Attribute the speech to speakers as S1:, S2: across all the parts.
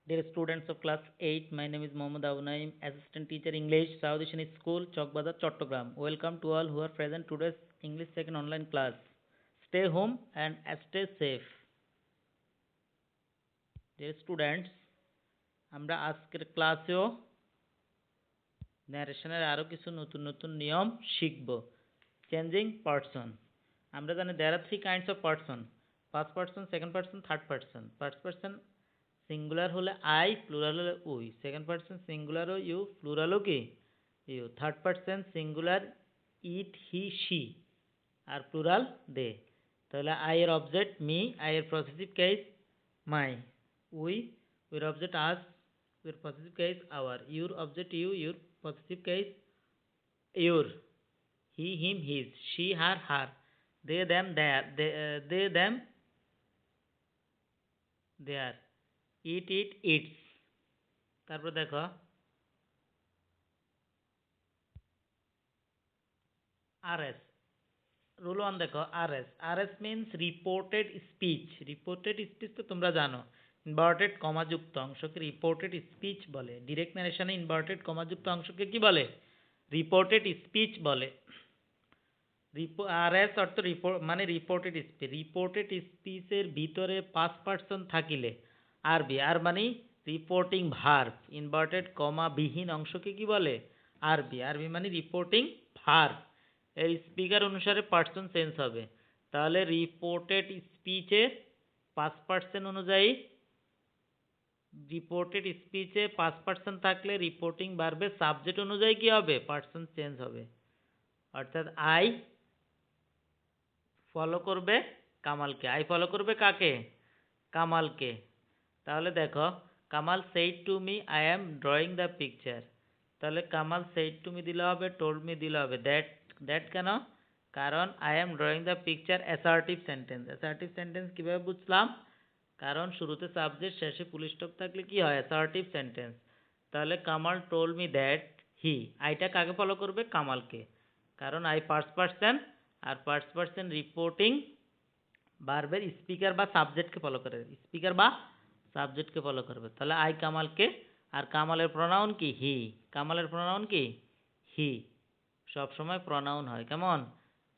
S1: Dear students of class 8, my name is Mohammad Abu Naim, Assistant Teacher English, Saudishan School, Chokbazar, Chattogram. Welcome to all who are present today's English second online class. Stay home and stay safe. Dear students, আমরা আজকের ক্লাসেও ন্যারেশনের আরও কিছু নতুন নতুন নিয়ম শিখব। Changing person. আমরা জানি there are three kinds of person: first person, second person, third person. First person singular হলে আই, প্লুরাল হলে উই। সেকেন্ড পার্সন সিঙ্গুলার ও ইউ, প্লুরাল ও কি you. Third person singular it, he, she আর plural they. তাহলে I এর object me, I এর positive case my, we, উইর অবজেক্ট আস, উইর পজিটিভ কেস আওয়ার, ইউর অবজেক্ট ইউ, ইউর positive case your, he, him, his, she, her, her, they, them, their, they, them, their, it, it, its. তারপর দেখো RS, rule one দেখো RS. RS means reported speech. Reported speech তো তোমরা জানো, inverted কমাযুক্ত অংশকে reported speech বলে। Direct ন্যারেশনে inverted কমাযুক্ত অংশকে কি বলে? রিপোর্টেড স্পিচ বলে। আরএস অর্থ মানে রিপোর্টেড স্পিচ। রিপোর্টেড স্পিচের ভিতরে পাঁচ পার্সন থাকিলে আরবি, আর মানে রিপোর্টিং ভার্ব, ইনভার্টেড কমা বিহীন অংশকে কি বলে? আরবি। আরবি মানে রিপোর্টিং ভার্ব। এর স্পিকার অনুসারে পার্সন চেঞ্জ হবে। তাহলে রিপোর্টেড স্পিচের পাঁচ পার্সেন্ট অনুযায়ী, রিপোর্টেড স্পিচে পাঁচ পার্সেন্ট থাকলে রিপোর্টিং ভার্বের সাবজেক্ট অনুযায়ী কি হবে? পার্সন চেঞ্জ হবে। অর্থাৎ আই ফলো করবে কামালকে। আই ফলো করবে কাকে? কামালকে। তাহলে দেখো Kamal said to me I am drawing the picture. তাহলে কামাল সেইড টু মি দিলে হবে, টোল্ড মি দিলে হবে। দ্যাট কেন? কারণ I am drawing the picture assertive sentence. Assertive sentence কীভাবে বুঝলাম? কারণ শুরুতে সাবজেক্ট, শেষে ফুল স্টপ থাকলে কি হয়? Assertive sentence. তাহলে Kamal told me that he, আইটা কাকে ফলো করবে? কামালকে। কারণ আই ফার্স্ট পার্সন, আর ফার্স্ট পার্সন রিপোর্টিং ভার্বের স্পিকার বা সাবজেক্টকে ফলো করে। স্পিকার বা সাবজেক্টকে ফলো করবে। তাহলে আই কামালকে, আর কামালের প্রোনাউন কি? হি। কামালের প্রোনাউন কি? হি। সব সময় প্রোনাউন হয় কেমন?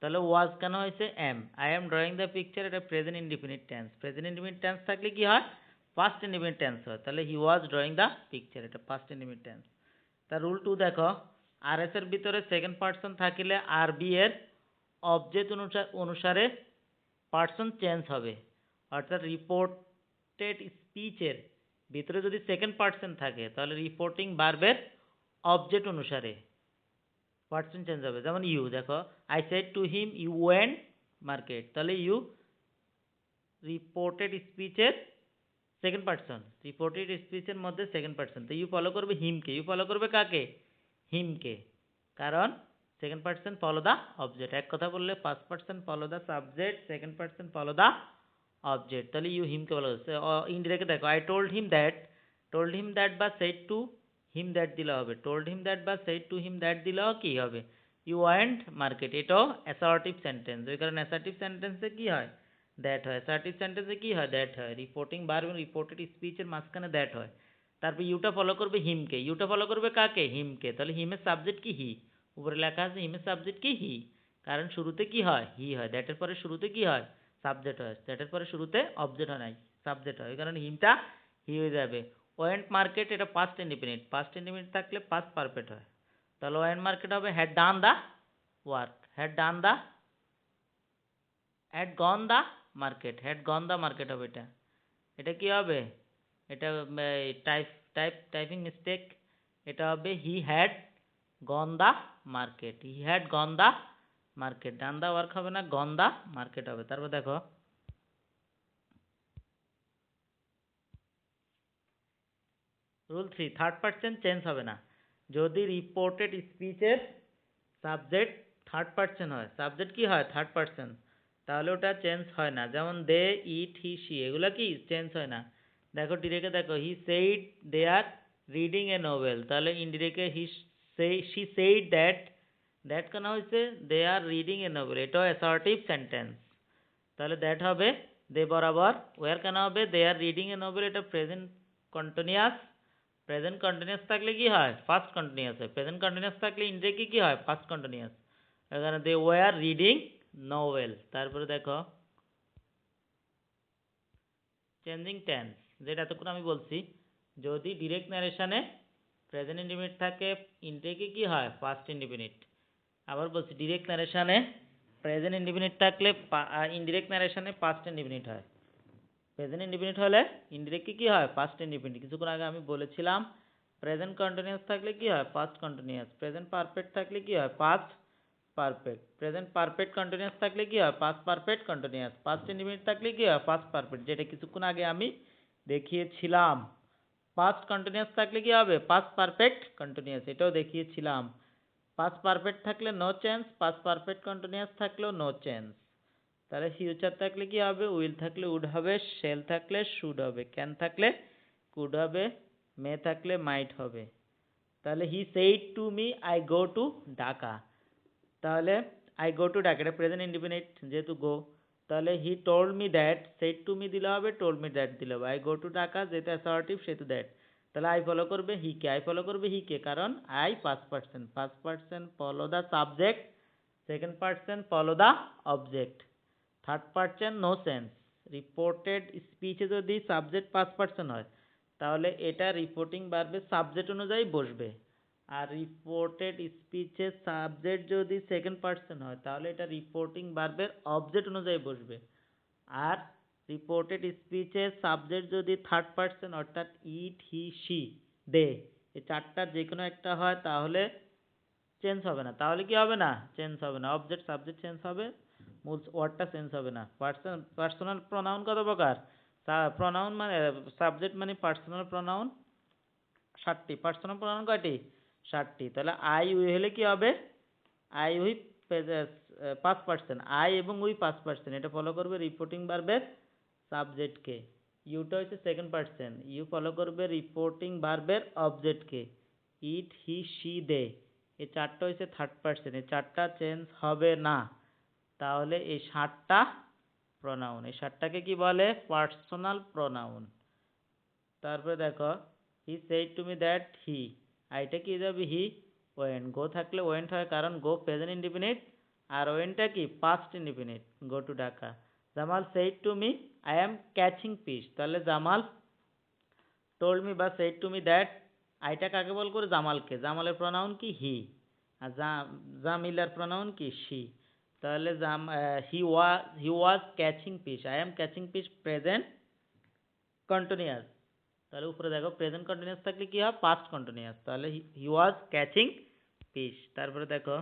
S1: তাহলে ওয়াজ কেন হয়েছে? Am. I am drawing the picture, এটা present indefinite tense. Present indefinite tense থাকলে কি হয়? পাস্ট ইনডিফিনিট টেন্স হয়। তাহলে he was drawing the picture, এটা পাস্ট ইনডিফিনিট টেন্স। তার রুল টু দেখো, আর এস এর ভিতরে সেকেন্ড পার্সন থাকিলে আর বি এর অবজেক্ট অনুসারে পার্সন চেঞ্জ হবে। অর্থাৎ রিপোর্টেড স্পিচের ভিতরে যদি সেকেন্ড পার্সন থাকে তাহলে রিপোর্টিং ভার্বের অবজেক্ট অনুসারে পার্সন চেঞ্জ হবে। যেমন ইউ দেখো, I said to him you went market. তাহলে ইউ রিপোর্টেড স্পিচের সেকেন্ড পার্সন, রিপোর্টেড স্পিচের মধ্যে সেকেন্ড পার্সন। তো ইউ ফলো করবে হিমকে। ইউ ফলো করবে কাকে? হিমকে। কারণ second person follow the object. এক কথা বললে first person follow the subject, second person follow the object. তাহলে ইউ হিমকে ফলো করছে। ইনডিরেক্ট দেখো, I told him that. Told him that বা সেড টু হিম দ্যাট দিলে হবে। টোল্ড হিম দ্যাট বা সেড টু হিম দ্যাট দিলেও কি হবে? You went market. এটাও অ্যাসার্টিভ সেন্টেন্স। ওই কারণে অ্যাসার্টিভ সেন্টেন্সে কি হয়? দ্যাট হয়। অ্যাসার্টিভ সেন্টেন্সে কি হয়? দ্যাট হয়। রিপোর্টিং ভার্ব এবং রিপোর্টেড স্পিচের মাঝখানে দ্যাট হয়। তারপর ইউটা ফলো করবে হিমকে। ইউটা ফলো করবে কাকে? হিমকে। তাহলে হিমের সাবজেক্ট কি? হি। উপরে লেখা আছে হিমের সাবজেক্ট কি? হি। কারণ শুরুতে কি হয়? হি হয়। দ্যাটের পরে শুরুতে কি হয়? সাবজেক্ট হয়। দ্যাটের পরে শুরুতে অবজেক্ট হয় নাই, সাবজেক্ট হয়। ওই কারণে হিমটা হি হয়ে যাবে। ওয়েন্ট মার্কেট, এটা পাস্ট ইনডিফিনিট। পাস্ট ইনডিফিনিট থাকলে পাস্ট পারফেক্ট হয়। তাহলে ওয়েন্ট মার্কেট হবে had done the work. Had done the, had gone the market. Had gone the market হবে এটা। এটা কি হবে? এটা টাইপিং মিস্টেক। এটা হবে he had gone the market. He had gone the market. Done the work হবে না, গন দ্য মার্কেট হবে। তারপর দেখো rule three, third person change হবে না। যদি রিপোর্টেড স্পিচের সাবজেক্ট থার্ড পার্সন হয়, সাবজেক্ট কি হয়? থার্ড পার্সন, তাহলে ওটা চেঞ্জ হয় না। যেমন দে, ইট, হি, সি, এগুলো কি চেঞ্জ হয় না। দেখো ডিরেক্টে দেখো, he said they are reading a novel. তাহলে ইনডিরেক্টে শি সেইড দ্যাট, দ্যাট কেন হয়েছে? They are reading a novel, এটাও অ্যাসার্টিভ সেন্টেন্স। তাহলে দ্যাট হবে দে বরাবর। ওয়ার কেন হবে? They are reading a novel, এটা প্রেজেন্ট কন্টিনিউয়াস, প্রেজেন্ট কন্টিনিউয়াস থাকলে কি হয় পাস্ট কন্টিনিউয়াস হয়, প্রেজেন্ট কন্টিনিউয়াস থাকলে ইনডিরেক্টলি কি হয় পাস্ট কন্টিনিউয়াস। এখানে দে ওয়ার রিডিং নোভেল। তারপরে দেখো চেঞ্জিং টেন্স, যেটা এতক্ষণ আমি বলছি, যদি ডিরেক্ট ন্যারেশনে প্রেজেন্ট ইনডিফিনিট থাকে ইনডিরেক্টলি কি হয় পাস্ট ইনডিফিনিট। আবার বলছি ডিরেক্ট ন্যারেশনে প্রেজেন্ট ইনডিফিনিট থাকলে ইনডিরেক্ট ন্যারেশনে পাস্ট ইনডিফিনিট হয়, প্রেজেন্ট ইনডিফিনিট হলে ইনডিরেক্টলি কি হয় পাস্ট ইনডিফিনিট। কিছুক্ষণ আগে আমি বলেছিলাম প্রেজেন্ট কন্টিনিউয়াস থাকলে কি হয় পাস্ট কন্টিনিউয়াস, প্রেজেন্ট পারফেক্ট থাকলে কি হয় past perfect, present perfect continuous থাকলে কি হয় past perfect continuous, past indefinite থাকলে কি হয় পাস্ট পারফেক্ট, যেটা কিছুক্ষণ আগে আমি দেখিয়েছিলাম। পাস্ট কন্টিনিউয়াস থাকলে কি হবে পাস্ট পারফেক্ট কন্টিনিউয়াস, এটাও দেখিয়েছিলাম। পাস্ট পারফেক্ট থাকলে no change, past perfect continuous থাকলেও নো চেঞ্জ। তাহলে ফিউচার থাকলে কি হবে উইল থাকলে উড হবে, শেল থাকলে শুড হবে, ক্যান থাকলে কুড হবে, মে থাকলে মাইট হবে। তাহলে he said to me I go to Dhaka, তাহলে আই গো টু ঢাকা এটা প্রেজেন্ট ইনডিফিনিট যেহেতু গো, তাহলে he told me that, said to me দিলে হবে, টোল্ড মি দ্যাট দিলে হবে। আই গো টু ঢাকা যেহেতু অ্যাসার্টিভ সেহেতু দ্যাট, তাহলে আই ফলো করবে হি কে, আই ফলো করবে হি কে কারণ I first person follow the subject, second person follow the object, third person no sense. Reported স্পিচে যদি সাবজেক্ট ফার্স্ট পার্সন হয় তাহলে এটা রিপোর্টিং ভার্বের সাবজেক্ট অনুযায়ী বসবে, আর রিপোর্টেড স্পিচে সাবজেক্ট যদি সেকেন্ড পার্সন হয় তাহলে এটা রিপোর্টিং ভার্বের অবজেক্ট অনুযায়ী বসবে, আর রিপোর্টেড স্পিচে সাবজেক্ট যদি থার্ড পার্সন অর্থাৎ ইট হি সি দে এই চারটার যে কোনো একটা হয় তাহলে চেঞ্জ হবে না। তাহলে কি হবে না চেঞ্জ হবে না, অবজেক্ট সাবজেক্ট চেঞ্জ হবে, মূল ওয়ার্ডটা চেঞ্জ হবে না। পার্সোনাল প্রোনাউন কত প্রকার, প্রোনাউন মানে সাবজেক্ট মানে পার্সোনাল প্রোনাউন 7টি, পার্সোনাল প্রোনাউন কয়টি 7টি। তাহলে আই উই হলে কি হবে I we past person, I এবং উই পাস্ট পার্সন, এটা ফলো করবে রিপোর্টিং ভার্বের সাবজেক্টকে। ইউটা হচ্ছে সেকেন্ড পার্সন, ইউ ফলো করবে রিপোর্টিং ভার্বের অবজেক্টকে। ইট হি সি দে এই চারটা হচ্ছে থার্ড পার্সন, এই চারটা চেঞ্জ হবে না। তাহলে এই 7টা প্রোনাউন, এই 7টাকে কি বলে পার্সোনাল প্রোনাউন। তারপরে দেখো he said to me that he, আইটা কি যাবে হি, ওয়েন্ট, গো থাকলে ওয়েন্ট হয় কারণ গো প্রেজেন্ট ইনডিফিনিট, আর ওয়েন্টটা কি past indefinite, go to Dhaka. Jamal said to me I am catching fish, তাহলে জামাল টোল্ড মি বা সেইড টু মি দ্যাট, আইটা কাকে বল করে জামালকে, জামালের প্রোনাউন কি হি, আর জামিলার প্রোনাউন কি শি। তাহলে he was catching fish, I am catching fish present continuous. তাহলে উপরে দেখো প্রেজেন্ট কন্টিনিউয়াস থাকলে কি হয় পাস্ট কন্টিনিউয়াস, তাহলে হি ওয়াজ ক্যাচিং ফিশ। তারপরে দেখো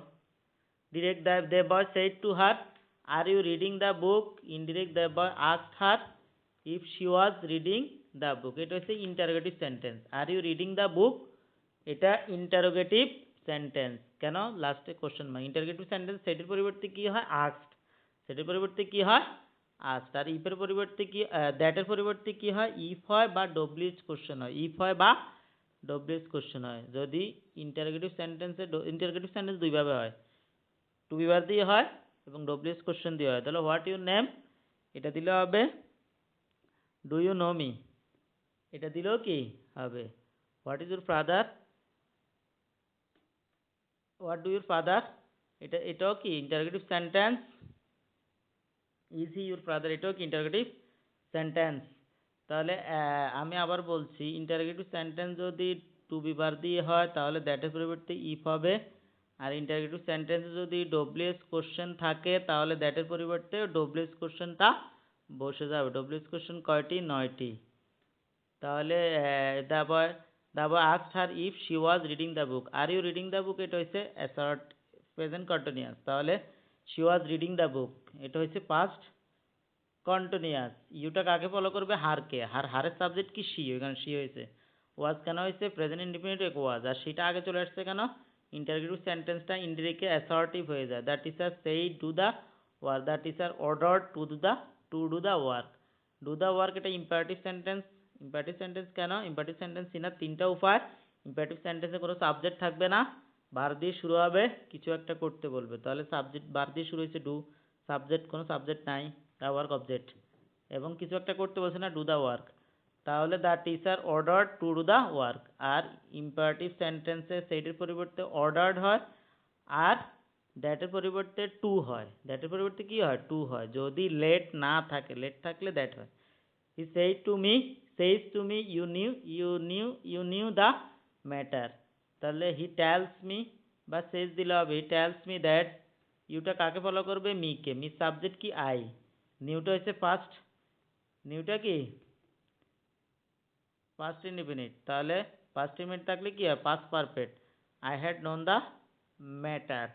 S1: direct the boy said to her are you reading the book, indirect the boy asked her if she was reading the book, এটা হচ্ছে interrogative sentence. Are you reading the book এটা interrogative sentence, কেন লাস্টে question mark, interrogative sentence সেটির পরিবর্তে কি হয় asked, সেটির পরিবর্তে কি হয় আস্কড, আর ইফের পরিবর্তে কি দ্যাটের পরিবর্তে কি হয় ইফ হয় বা ডব্লিউএইচ কোশ্চেন হয়, ইফ হয় বা ডব্লিউএইচ কোশ্চেন হয়। যদি ইন্টারোগেটিভ সেন্টেন্স দুইভাবে হয়, টু বি বার দিয়ে হয় এবং ডব্লিউএইচ কোশ্চেন দিয়ে হয়। তাহলে হোয়াট ইউর নেম এটা দিলে হবে ডু ইউ নো মি, এটা দিলেও কি হবে what is your father, what do your father এটাও কি interrogative sentence, is he your father এটাও কি ইন্টারোগেটিভ সেন্টেন্স। তাহলে আমি আবার বলছি ইন্টারোগেটিভ সেন্টেন্স যদি টু বি বার দিয়ে হয় তাহলে দ্যাটের পরিবর্তে ইফ হবে, আর ইন্টারোগেটিভ সেন্টেন্সে যদি ডব্লিউএস কোশ্চেন থাকে তাহলে দ্যাটের পরিবর্তে ডব্লিউএস কোশ্চেনটা বসে যাবে। ডব্লিউএস কোশ্চেন কয়টি 9টি। তাহলে the boy asked her if she was reading the book, are you reading the book এটা হচ্ছে অ্যাসার্ট প্রেজেন্ট কন্টিনিউয়াস, তাহলে she was reading the book এটা হচ্ছে পাস্ট কন্টিনিউয়াস। ইউটা কাকে ফলো করবে হারকে, হারের সাবজেক্ট কি শি, ওইখানে শি হয়েছে। ওয়াজ কেন হয়েছে প্রেজেন্ট ইনডিফিনিট ওয়াজ, আর সেটা আগে চলে আসছে কেন ইন্টারোগেটিভ সেন্টেন্সটা ইনডিরেক্টলি অ্যাসার্টিভ হয়ে যায়। The teacher said do the work, the teacher order to do the work. Do the work এটা ইম্পারেটিভ সেন্টেন্স, ইম্পারেটিভ সেন্টেন্স কেন ইম্পারেটিভ সেন্টেন্স চিনার 3টা উপায়। ইম্পারেটিভ সেন্টেন্সে কোনো সাবজেক্ট থাকবে না, বার দিয়ে শুরু হবে, কিছু একটা করতে বলবে, তাহলে সাবজেক্ট বার দিয়ে শুরু হয়েছে ডু, সাবজেক্ট কোনো সাবজেক্ট নাই, দ্য ওয়ার্ক অবজেক্ট, এবং কিছু একটা করতে বলছে না ডু দ্য ওয়ার্ক। তাহলে the teacher ordered to do the work. আর ইম্পারেটিভ সেন্টেন্সে সেইটির পরিবর্তে অর্ডার্ড হয়, আর দ্যাটের পরিবর্তে টু হয়। দ্যাটের পরিবর্তে কি হয়? টু হয়। যদি লেট না থাকে, লেট থাকলে দ্যাট হয়। হি says to me you knew the matter। তাহলে হি টেলস মি বা says দিলে হবে হি টেলস মি দ্যাট। ইউটা কাকে ফলো করবে? মিকে। মি সাবজেক্ট কি? আই। নিউটা হচ্ছে ফার্স্ট, নিউটা কি? Past indefinite. তাহলে পাস্ট ইনডিফিনিট থাকলে কি হয়? Past perfect. I had known the matter.